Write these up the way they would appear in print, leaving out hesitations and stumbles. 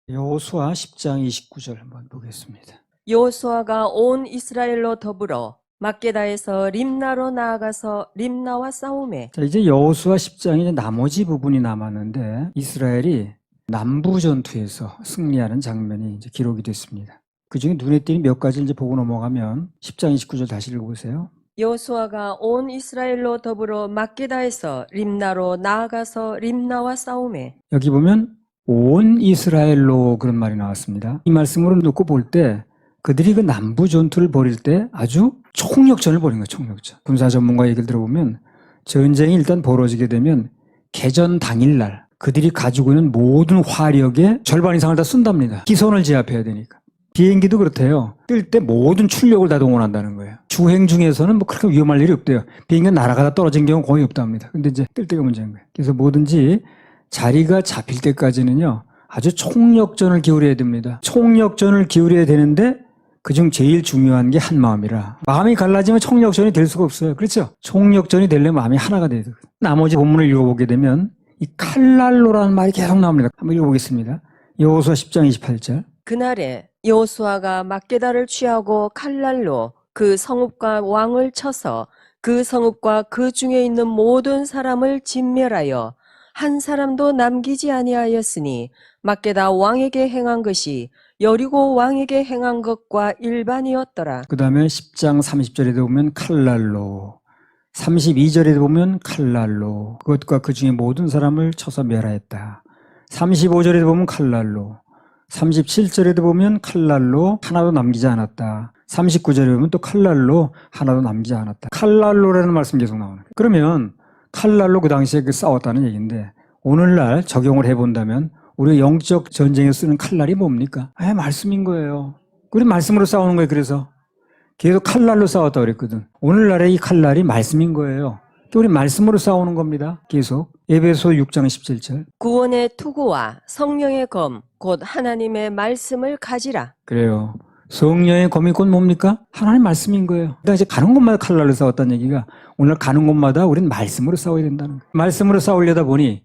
여호수아 10장 29절 한번 보겠습니다. 여호수아가 온 이스라엘로 더불어 막게다에서 림나로 나아가서 림나와 싸우매. 자, 이제 여호수아 10장이 나머지 부분이 남았는데 이스라엘이 남부 전투에서 승리하는 장면이 이제 기록이 됐습니다. 그 중에 눈에 띄는 몇 가지 이제 보고 넘어가면 10장 29절 다시 읽어보세요. 여호수아가 온 이스라엘로 더불어 막게다에서 림나로 나아가서 림나와 싸우매. 여기 보면 온 이스라엘로 그런 말이 나왔습니다. 이 말씀으로 놓고 볼 때 그들이 그 남부 전투를 벌일 때 아주 총력전을 벌인 거예요. 총력전. 군사 전문가 얘기를 들어보면 전쟁이 일단 벌어지게 되면 개전 당일날 그들이 가지고 있는 모든 화력의 절반 이상을 다 쓴답니다. 기선을 제압해야 되니까. 비행기도 그렇대요. 뜰 때 모든 출력을 다 동원한다는 거예요. 주행 중에서는 뭐 그렇게 위험할 일이 없대요. 비행기가 날아가다 떨어진 경우 거의 없답니다. 근데 이제 뜰 때가 문제인 거예요. 그래서 뭐든지 자리가 잡힐 때까지는요, 아주 총력전을 기울여야 됩니다. 총력전을 기울여야 되는데 그중 제일 중요한 게 한마음이라. 마음이 갈라지면 총력전이 될 수가 없어요. 그렇죠? 총력전이 되려면 마음이 하나가 돼야 돼요. 나머지 본문을 읽어보게 되면 이 칼날로라는 말이 계속 나옵니다. 한번 읽어보겠습니다. 여호수아 10장 28절. 그날에 여호수아가 막게다를 취하고 칼날로 그 성읍과 왕을 쳐서 그 성읍과 그 중에 있는 모든 사람을 진멸하여 한 사람도 남기지 아니하였으니 막게다 왕에게 행한 것이 여리고 왕에게 행한 것과 일반이었더라. 그 다음에 10장 30절에도 보면 칼날로, 32절에도 보면 칼날로, 그것과 그 중에 모든 사람을 쳐서 멸하였다. 35절에도 보면 칼날로, 37절에도 보면 칼날로 하나도 남기지 않았다. 39절에 보면 또 칼날로 하나도 남기지 않았다. 칼날로라는 말씀 계속 나오는. 그러면 칼날로 그 당시에 싸웠다는 얘기인데 오늘날 적용을 해본다면 우리 영적 전쟁에 쓰는 칼날이 뭡니까? 말씀인 거예요. 우리 말씀으로 싸우는 거예요. 그래서 계속 칼날로 싸웠다고 그랬거든. 오늘날의 이 칼날이 말씀인 거예요. 우리 말씀으로 싸우는 겁니다. 계속. 에베소 6장 17절. 구원의 투구와 성령의 검, 곧 하나님의 말씀을 가지라. 그래요. 성령의 검이 곧 뭡니까? 하나님 말씀인 거예요. 그러니까 이제 가는 곳마다 칼날로 싸웠다는 얘기가 오늘 가는 곳마다 우리는 말씀으로 싸워야 된다는 거예요. 말씀으로 싸우려다 보니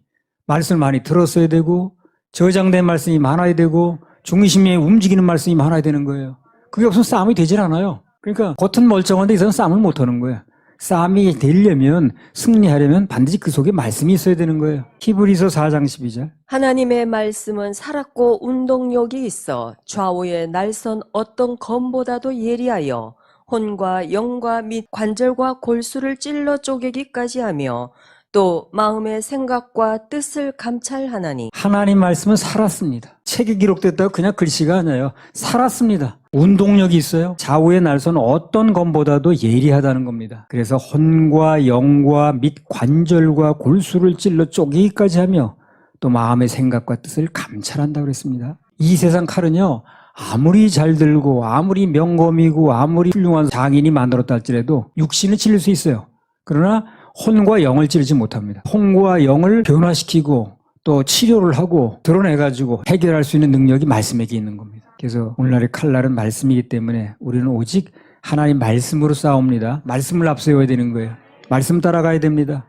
말씀을 많이 들었어야 되고 저장된 말씀이 많아야 되고 중심에 움직이는 말씀이 많아야 되는 거예요. 그게 없으면 싸움이 되질 않아요. 그러니까 겉은 멀쩡한데 이상은 싸움을 못하는 거예요. 싸움이 되려면 승리하려면 반드시 그 속에 말씀이 있어야 되는 거예요. 히브리서 4장 12절. 하나님의 말씀은 살았고 운동력이 있어 좌우의 날선 어떤 검보다도 예리하여 혼과 영과 및 관절과 골수를 찔러 쪼개기까지 하며 또 마음의 생각과 뜻을 감찰하나니. 하나님 말씀은 살았습니다. 책에 기록됐다고 그냥 글씨가 아니에요. 살았습니다. 운동력이 있어요. 좌우의 날선 어떤 검보다도 예리하다는 겁니다. 그래서 혼과 영과 및 관절과 골수를 찔러 쪼개기까지 하며 또 마음의 생각과 뜻을 감찰한다고 그랬습니다. 이 세상 칼은요, 아무리 잘 들고 아무리 명검이고 아무리 훌륭한 장인이 만들었다 할지라도 육신을 찔릴 수 있어요. 그러나 혼과 영을 찌르지 못합니다. 혼과 영을 변화시키고 또 치료를 하고 드러내가지고 해결할 수 있는 능력이 말씀에게 있는 겁니다. 그래서 오늘날의 칼날은 말씀이기 때문에 우리는 오직 하나님 말씀으로 싸웁니다. 말씀을 앞세워야 되는 거예요. 말씀 따라가야 됩니다.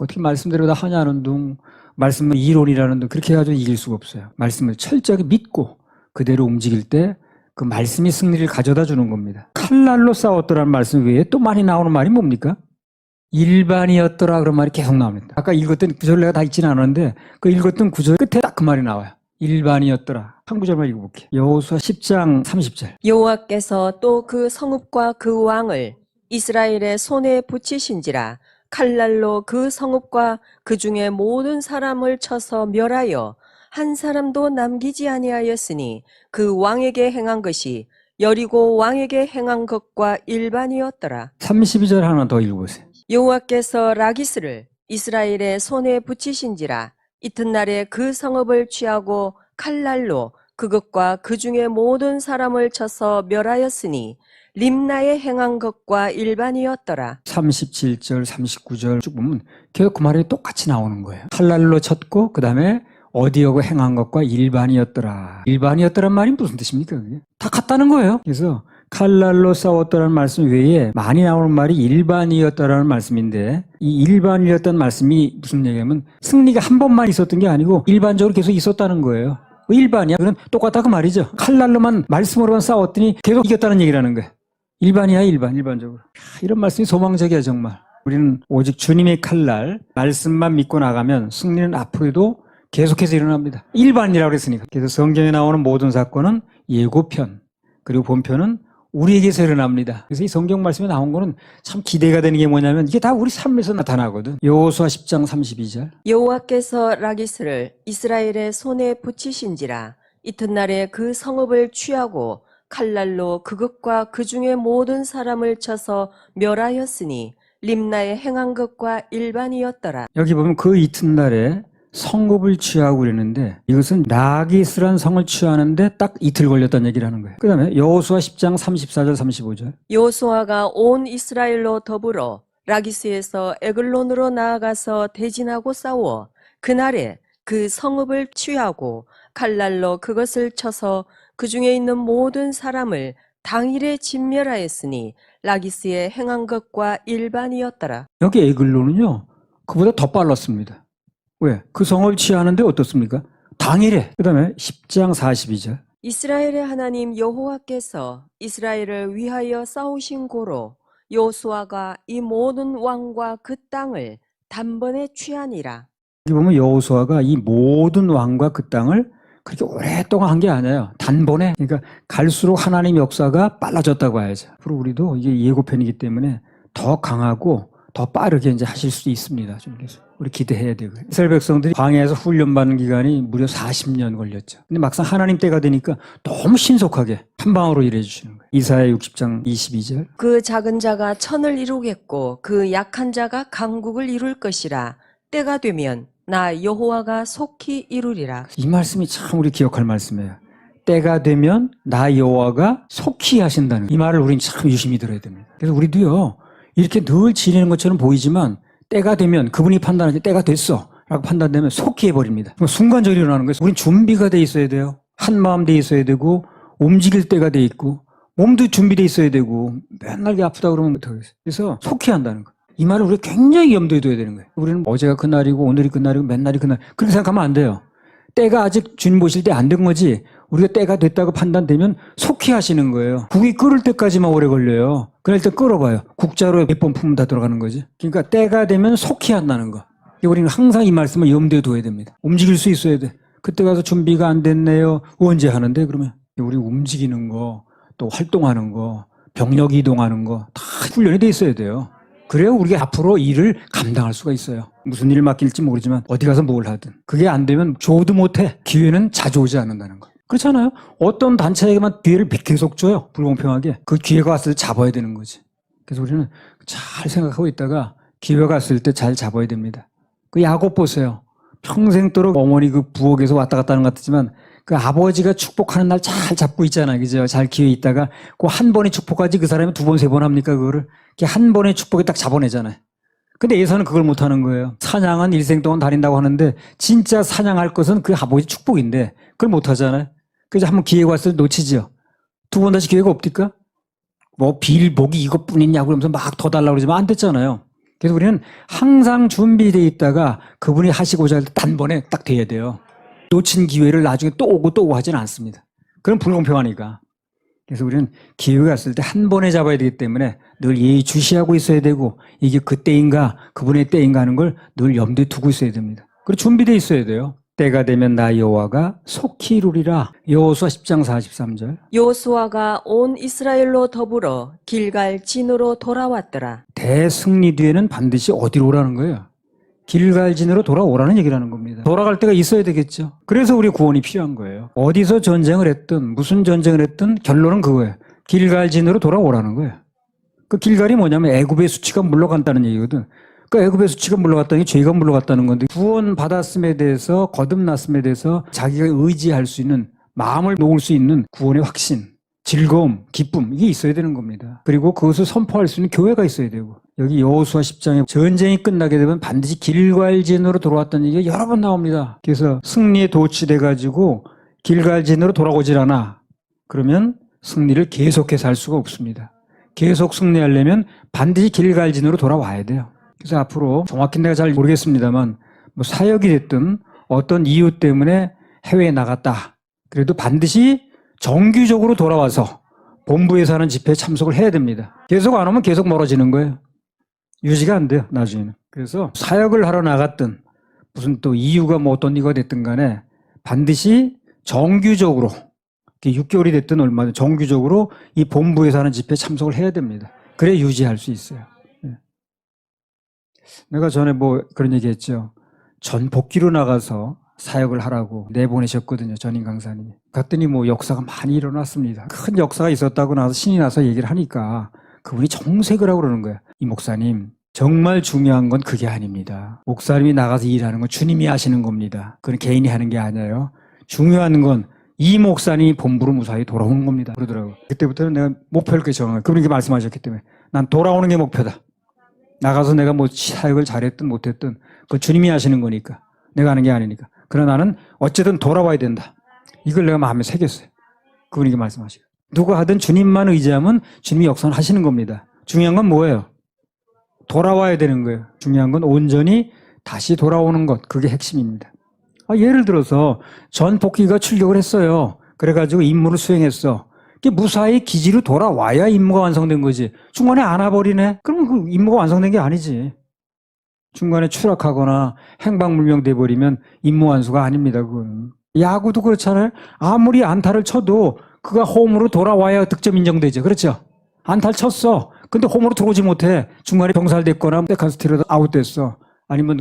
어떻게 말씀대로 다 하냐는 둥, 말씀은 이론이라는 둥, 그렇게 해가지고 이길 수가 없어요. 말씀을 철저하게 믿고 그대로 움직일 때 그 말씀이 승리를 가져다 주는 겁니다. 칼날로 싸웠더라는 말씀 외에 또 많이 나오는 말이 뭡니까? 일반이었더라 그런 말이 계속 나옵니다. 아까 읽었던 구절 내가 다 읽지는 않았는데 그 읽었던 구절 끝에 딱 그 말이 나와요. 일반이었더라. 한 구절만 읽어볼게요. 여호수아 10장 30절. 여호와께서 또 그 성읍과 그 왕을 이스라엘의 손에 붙이신지라 칼날로 그 성읍과 그 중에 모든 사람을 쳐서 멸하여 한 사람도 남기지 아니하였으니 그 왕에게 행한 것이 여리고 왕에게 행한 것과 일반이었더라. 32절 하나 더 읽어보세요. 여호와께서 라기스를 이스라엘의 손에 붙이신지라 이튿날에 그 성읍을 취하고 칼날로 그것과 그 중에 모든 사람을 쳐서 멸하였으니 림나에 행한 것과 일반이었더라. 37절, 39절 쭉 보면 계속 그 말이 똑같이 나오는 거예요. 칼날로 쳤고 그 다음에 어디하고 행한 것과 일반이었더라. 일반이었더란 말이 무슨 뜻입니까? 그게? 다 같다는 거예요. 그래서 칼날로 싸웠더라는 말씀 외에 많이 나오는 말이 일반이었다라는 말씀인데 이 일반이었다는 말씀이 무슨 얘기냐면 승리가 한 번만 있었던 게 아니고 일반적으로 계속 있었다는 거예요. 일반이야. 그건 똑같다 그 말이죠. 칼날로만 말씀으로만 싸웠더니 계속 이겼다는 얘기라는 거예요. 일반이야, 일반적으로. 이런 말씀이 소망적이야, 정말. 우리는 오직 주님의 칼날, 말씀만 믿고 나가면 승리는 앞으로도 계속해서 일어납니다. 일반이라고 그랬으니까. 그래서 성경에 나오는 모든 사건은 예고편, 그리고 본편은 우리에게서 일어납니다. 그래서 이 성경 말씀에 나온 거는 참 기대가 되는 게 뭐냐면 이게 다 우리 삶에서 나타나거든. 여호수아 10장 32절. 여호와께서 라기스를 이스라엘의 손에 붙이신지라 이튿날에 그 성읍을 취하고 칼날로 그것과 그 중에 모든 사람을 쳐서 멸하였으니 림나에 행한 것과 일반이었더라. 여기 보면 그 이튿날에 성읍을 취하고 그랬는데 이것은 라기스란 성을 취하는데 딱 이틀 걸렸다는 얘기를 하는 거예요. 그 다음에 여호수아 10장 34절 35절. 여호수아가 온 이스라엘로 더불어 라기스에서 에글론으로 나아가서 대진하고 싸워 그날에 그 성읍을 취하고 칼날로 그것을 쳐서 그 중에 있는 모든 사람을 당일에 진멸하였으니 라기스에 행한 것과 일반이었더라. 여기 에글론은요 그보다 더 빨랐습니다. 왜? 그 성을 취하는데 어떻습니까? 당일에. 그 다음에 10장 42절. 이스라엘의 하나님 여호와께서 이스라엘을 위하여 싸우신 고로 여호수아가 이 모든 왕과 그 땅을 단번에 취하니라. 여기 보면 여호수아가 이 모든 왕과 그 땅을 그렇게 오랫동안 한 게 아니에요. 단번에. 그러니까 갈수록 하나님 역사가 빨라졌다고 해야죠. 앞으로 우리도 이게 예고편이기 때문에 더 강하고 더 빠르게 이제 하실 수 있습니다. 좀 그래서 우리 기대해야 되고요. 이스라엘 백성들이 광야에서 훈련받는 기간이 무려 40년 걸렸죠. 근데 막상 하나님 때가 되니까 너무 신속하게 한 방으로 일해 주시는 거예요. 이사야 60장 22절. 그 작은 자가 천을 이루겠고 그 약한 자가 강국을 이룰 것이라. 때가 되면 나 여호와가 속히 이루리라. 이 말씀이 참 우리 기억할 말씀이에요. 때가 되면 나 여호와가 속히 하신다는 이 말을 우린 참 유심히 들어야 됩니다. 그래서 우리도요. 이렇게 늘 지내는 것처럼 보이지만 때가 되면 그분이 판단하지 때가 됐어 라고 판단되면 속히 해버립니다. 순간적으로 일어나는 거예요. 우린 준비가 돼 있어야 돼요. 한마음 돼 있어야 되고 움직일 때가 돼 있고 몸도 준비돼 있어야 되고 맨날 아프다 그러면 못하겠어요. 그래서 속히 한다는 거예요. 이 말을 우리가 굉장히 염두에 둬야 되는 거예요. 우리는 어제가 그날이고 오늘이 그날이고 맨날이 그날 그렇게 생각하면 안 돼요. 때가 아직 주님 보실 때 안 된 거지 우리가 때가 됐다고 판단되면 속히 하시는 거예요. 국이 끓을 때까지만 오래 걸려요. 그럴 때 끓어봐요. 국자로 몇 번 품으면 다 들어가는 거지. 그러니까 때가 되면 속히 한다는 거. 우리는 항상 이 말씀을 염두에 둬야 됩니다. 움직일 수 있어야 돼. 그때 가서 준비가 안 됐네요. 언제 하는데 그러면 우리 움직이는 거 또 활동하는 거 병력 이동하는 거 다 훈련이 돼 있어야 돼요. 그래야 우리가 앞으로 일을 감당할 수가 있어요. 무슨 일을 맡길지 모르지만 어디 가서 뭘 하든 그게 안 되면 줘도 못해. 기회는 자주 오지 않는다는 거. 그렇잖아요. 어떤 단체에게만 기회를 계속 줘요. 불공평하게. 그 기회가 왔을 때 잡아야 되는 거지. 그래서 우리는 잘 생각하고 있다가 기회가 왔을 때 잘 잡아야 됩니다. 그 야곱 보세요. 평생도록 어머니 그 부엌에서 왔다 갔다 하는 것 같지만 그 아버지가 축복하는 날 잘 잡고 있잖아요. 그죠? 잘 기회 있다가 그 한 번의 축복까지 그 사람이 두 번, 세 번 합니까? 그거를. 한 번의 축복에 딱 잡아내잖아요. 근데 예서는 그걸 못 하는 거예요. 사냥은 일생 동안 다닌다고 하는데 진짜 사냥할 것은 그 아버지 축복인데 그걸 못 하잖아요. 그래서 한번 기회가 왔을 때 놓치죠. 두 번 다시 기회가 없을까? 뭐 빌복이 이것뿐이냐고 그러면서 막 더 달라고 그러지만 안 됐잖아요. 그래서 우리는 항상 준비되어 있다가 그분이 하시고자 할 때 단번에 딱 돼야 돼요. 놓친 기회를 나중에 또 오고 하지는 않습니다. 그럼 불공평하니까. 그래서 우리는 기회가 왔을 때 한 번에 잡아야 되기 때문에 늘 예의주시하고 있어야 되고 이게 그때인가 그분의 때인가 하는 걸 늘 염두에 두고 있어야 됩니다. 그리고 준비되어 있어야 돼요. 때가 되면 나 여호와가 속히 이루리라. 여호수아 10장 43절. 여호수아가 온 이스라엘로 더불어 길갈 진으로 돌아왔더라. 대승리 뒤에는 반드시 어디로 오라는 거예요? 길갈진으로 돌아오라는 얘기를 하는 겁니다. 돌아갈 때가 있어야 되겠죠. 그래서 우리 구원이 필요한 거예요. 어디서 전쟁을 했든 무슨 전쟁을 했든 결론은 그거예요. 길갈진으로 돌아오라는 거예요. 그 길갈이 뭐냐면 애굽의 수치가 물러간다는 얘기거든. 그 애굽의 수치가 물러갔다는 게 죄가 물러갔다는 건데 구원 받았음에 대해서 거듭났음에 대해서 자기가 의지할 수 있는 마음을 놓을 수 있는 구원의 확신, 즐거움, 기쁨 이게 있어야 되는 겁니다. 그리고 그것을 선포할 수 있는 교회가 있어야 되고 여기 여호수아 10장에 전쟁이 끝나게 되면 반드시 길갈진으로 돌아왔다는 얘기가 여러 번 나옵니다. 그래서 승리에 도취돼가지고 길갈진으로 돌아오질 않아. 그러면 승리를 계속해서 할 수가 없습니다. 계속 승리하려면 반드시 길갈진으로 돌아와야 돼요. 그래서 앞으로 정확히 내가 잘 모르겠습니다만 뭐 사역이 됐든 어떤 이유 때문에 해외에 나갔다. 그래도 반드시 정규적으로 돌아와서 본부에서 하는 집회에 참석을 해야 됩니다. 계속 안 오면 계속 멀어지는 거예요. 유지가 안 돼요, 나중에는. 그래서 사역을 하러 나갔든 무슨 또 이유가 뭐 어떤 이유가 됐든 간에 반드시 정규적으로 6개월이 됐든 얼마든 정규적으로 이 본부에서 하는 집회에 참석을 해야 됩니다. 그래 유지할 수 있어요. 내가 전에 뭐 그런 얘기 했죠. 전 복귀로 나가서 사역을 하라고 내보내셨거든요. 전임 강사님이. 갔더니 뭐 역사가 많이 일어났습니다. 큰 역사가 있었다고 나서 신이 나서 얘기를 하니까 그분이 정색을 하고 그러는 거예요. 이 목사님, 정말 중요한 건 그게 아닙니다. 목사님이 나가서 일하는 건 주님이 하시는 겁니다. 그건 개인이 하는 게 아니에요. 중요한 건 이 목사님이 본부로 무사히 돌아오는 겁니다. 그러더라고요. 그때부터는 내가 목표를 그렇게 정한 거예요. 그분이 말씀하셨기 때문에 난 돌아오는 게 목표다. 나가서 내가 뭐 사역을 잘했든 못했든 그건 주님이 하시는 거니까. 내가 하는 게 아니니까. 그러나 나는 어쨌든 돌아와야 된다. 이걸 내가 마음에 새겼어요. 그분이 말씀하시고. 누가 하든 주님만 의지하면 주님이 역사를 하시는 겁니다. 중요한 건 뭐예요? 돌아와야 되는 거예요. 중요한 건 온전히 다시 돌아오는 것. 그게 핵심입니다. 예를 들어서 전 복귀가 출격을 했어요. 그래가지고 임무를 수행했어. 무사히 기지로 돌아와야 임무가 완성된 거지. 중간에 안 와버리네? 그러면 그 임무가 완성된 게 아니지. 중간에 추락하거나 행방불명 돼버리면 임무 완수가 아닙니다. 그건. 야구도 그렇잖아요. 아무리 안타를 쳐도 그가 홈으로 돌아와야 득점 인정되죠. 그렇죠? 안타를 쳤어. 근데 홈으로 들어오지 못해. 중간에 병살됐거나 백한스티로도 아웃됐어. 아니면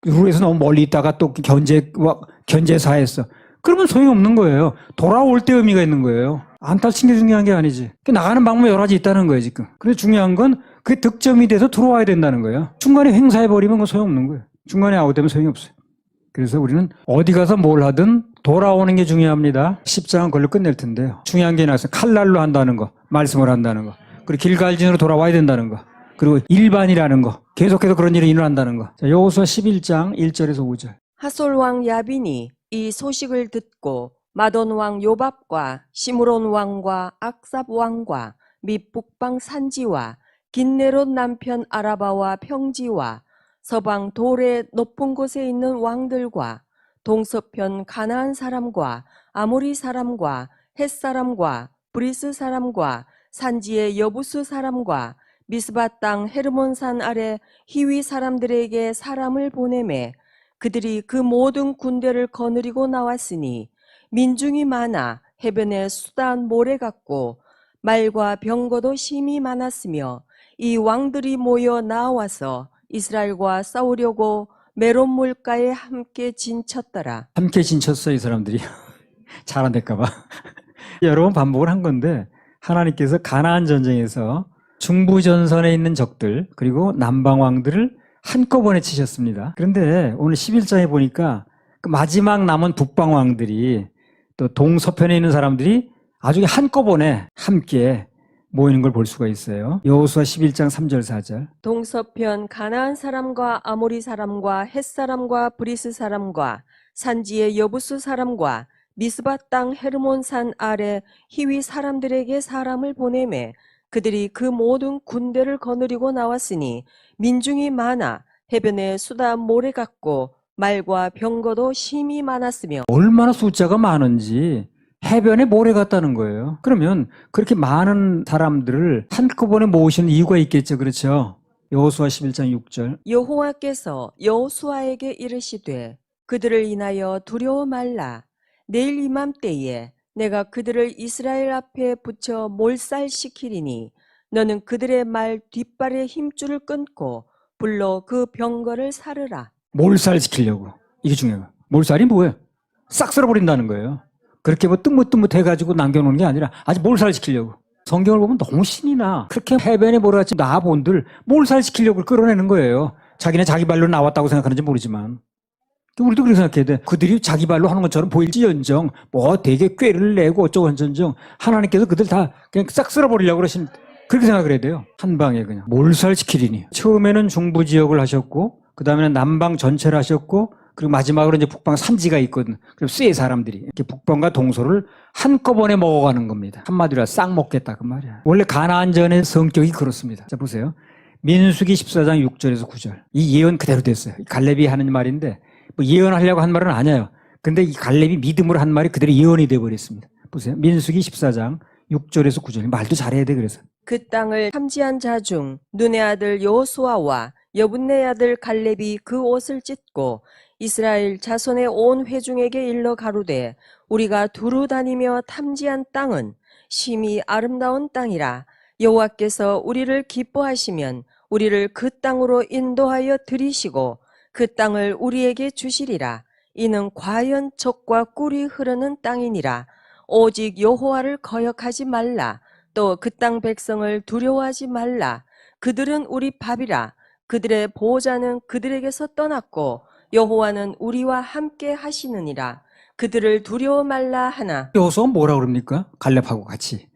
루에서 너무 멀리 있다가 또 견제사했어. 그러면 소용없는 거예요. 돌아올 때 의미가 있는 거예요. 안타를 친 게 중요한 게 아니지. 나가는 방법이 여러 가지 있다는 거예요, 지금. 근데 중요한 건 그게 득점이 돼서 들어와야 된다는 거예요. 중간에 횡사해버리면 그건 소용없는 거예요. 중간에 아웃되면 소용이 없어요. 그래서 우리는 어디 가서 뭘 하든 돌아오는 게 중요합니다. 10장은 그걸로 끝낼 텐데요. 중요한 게 나서 칼날로 한다는 거, 말씀을 한다는 거, 그리고 길갈진으로 돌아와야 된다는 거, 그리고 일반이라는 거, 계속해서 그런 일이 일어난다는 거. 자, 여호수아 11장 1절에서 5절. 하솔 왕 야빈이 이 소식을 듣고 마돈 왕 요밥과 시므론 왕과 악삽 왕과 및 북방 산지와 긴네롯 남편 아라바와 평지와 서방 돌의 높은 곳에 있는 왕들과 동서편 가나안 사람과 아모리 사람과 헷 사람과 브리스 사람과 산지의 여부스 사람과 미스바 땅 헤르몬산 아래 히위 사람들에게 사람을 보내매 그들이 그 모든 군대를 거느리고 나왔으니 민중이 많아 해변에 수단 모래 같고 말과 병거도 심히 많았으며 이 왕들이 모여 나와서 이스라엘과 싸우려고 메론 물가에 함께 진쳤더라. 함께 진쳤어, 이 사람들이. 잘 안 될까 봐. 여러 번 반복을 한 건데 하나님께서 가나안 전쟁에서 중부 전선에 있는 적들 그리고 남방 왕들을 한꺼번에 치셨습니다. 그런데 오늘 11장에 보니까 그 마지막 남은 북방 왕들이 또 동서편에 있는 사람들이 아주 한꺼번에 함께 모이는 걸 볼 수가 있어요. 여호수아 11장 3절 4절. 동서편 가나안 사람과 아모리 사람과 헷 사람과 브리스 사람과 산지의 여부스 사람과 미스바 땅 헤르몬산 아래 히위 사람들에게 사람을 보내매 그들이 그 모든 군대를 거느리고 나왔으니 민중이 많아 해변에 수다 모래 같고 말과 병거도 심히 많았으며. 얼마나 숫자가 많은지 해변에 모래 같다는 거예요. 그러면 그렇게 많은 사람들을 한꺼번에 모으시는 이유가 있겠죠. 그렇죠? 여호수아 11장 6절. 여호와께서 여호수아에게 이르시되 그들을 인하여 두려워 말라. 내일 이맘때에 내가 그들을 이스라엘 앞에 붙여 몰살시키리니 너는 그들의 말 뒷발의 힘줄을 끊고 불러 그 병거를 사르라. 몰살시키려고. 이게 중요해요. 몰살이 뭐예요? 싹 쓸어버린다는 거예요. 그렇게 뭐 뜬뭇뜬뭇해가지고 남겨놓는 게 아니라 아주 몰살시키려고. 성경을 보면 너무 신이 나. 그렇게 해변에 몰아같이 나본들 몰살시키려고 끌어내는 거예요. 자기네 자기 발로 나왔다고 생각하는지 모르지만. 우리도 그렇게 생각해야 돼. 그들이 자기 발로 하는 것처럼 보일지언정 뭐 되게 꾀를 내고 어쩌고 저쩌고 하나님께서 그들 다 그냥 싹 쓸어버리려고 그러신 그렇게 생각을 해야 돼요. 한 방에 그냥 몰살시키리니. 처음에는 중부 지역을 하셨고 그 다음에는 남방 전체를 하셨고 그리고 마지막으로 이제 북방 산지가 있거든. 그럼 쇠 사람들이 이렇게 북방과 동서를 한꺼번에 먹어가는 겁니다. 한마디로 싹 먹겠다 그 말이야. 원래 가나안전의 성격이 그렇습니다. 자 보세요. 민수기 14장 6절에서 9절. 이 예언 그대로 됐어요. 갈렙이 하는 말인데 뭐 예언하려고 한 말은 아니에요. 근데 이 갈렙이 믿음으로 한 말이 그대로 예언이 되어버렸습니다. 보세요. 민수기 14장 6절에서 9절. 말도 잘해야 돼 그래서. 그 땅을 탐지한 자 중 눈의 아들 여호수아와 여분네 아들 갈렙이 그 옷을 찢고 이스라엘 자손의 온 회중에게 일러 가로되 우리가 두루 다니며 탐지한 땅은 심히 아름다운 땅이라. 여호와께서 우리를 기뻐하시면 우리를 그 땅으로 인도하여 들이시고 그 땅을 우리에게 주시리라. 이는 과연 젖과 꿀이 흐르는 땅이니라. 오직 여호와를 거역하지 말라. 또 그 땅 백성을 두려워하지 말라. 그들은 우리 밥이라. 그들의 보호자는 그들에게서 떠났고 여호와는 우리와 함께 하시느니라. 그들을 두려워 말라 하나. 여호수아가 뭐라 그럽니까? 갈렙하고 같이.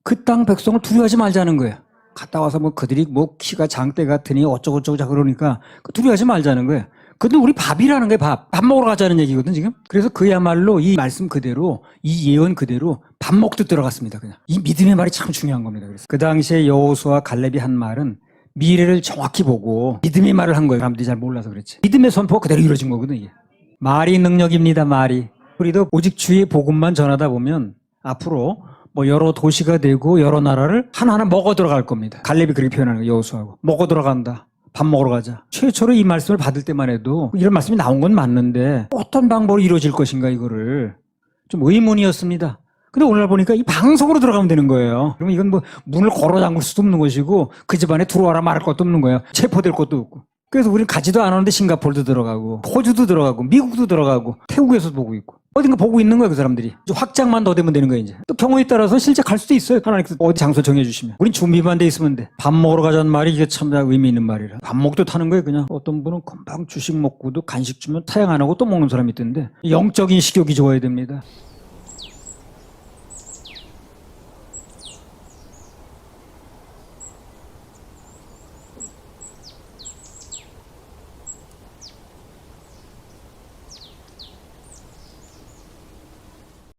그 땅 백성을 두려워하지 말자는 거예요. 갔다 와서 뭐 그들이 뭐 키가 장대 같으니 어쩌고저쩌고 그러니까 두려워하지 말자는 거예요. 근데 우리 밥이라는 게 밥 먹으러 가자는 얘기거든 지금. 그래서 그야말로 이 말씀 그대로 이 예언 그대로 밥 먹듯 들어갔습니다. 그냥 이 믿음의 말이 참 중요한 겁니다. 그래서 그 당시에 여호수아 갈렙이 한 말은 미래를 정확히 보고 믿음의 말을 한 거예요. 사람들이 잘 몰라서 그렇지. 믿음의 선포가 그대로 이루어진 거거든 이게. 말이 능력입니다. 말이. 우리도 오직 주의 복음만 전하다 보면 앞으로 뭐 여러 도시가 되고 여러 나라를 하나하나 먹어 들어갈 겁니다. 갈렙이 그렇게 표현하는 거예요. 여호수아하고. 먹어 들어간다. 밥 먹으러 가자. 최초로 이 말씀을 받을 때만 해도 이런 말씀이 나온 건 맞는데 어떤 방법으로 이루어질 것인가 이거를 좀 의문이었습니다. 근데 오늘 보니까 이 방송으로 들어가면 되는 거예요. 그러면 이건 뭐 문을 걸어 잠글 수도 없는 것이고 그 집안에 들어와라 말할 것도 없는 거예요. 체포될 것도 없고. 그래서 우리는 가지도 않았는데 싱가포르도 들어가고 호주도 들어가고 미국도 들어가고 태국에서도 보고 있고 어딘가 보고 있는 거예요. 그 사람들이. 이제 확장만 더 되면 되는 거예요. 이제. 또 경우에 따라서 실제 갈 수도 있어요. 하나님께서 어디 장소 정해주시면. 우린 준비만 돼 있으면 돼. 밥 먹으러 가자는 말이 이게 참 의미 있는 말이라. 밥 먹도 타는 거예요. 그냥 어떤 분은 금방 주식 먹고도 간식 주면 사양 안 하고 또 먹는 사람이 있던데 영적인 식욕이 좋아야 됩니다.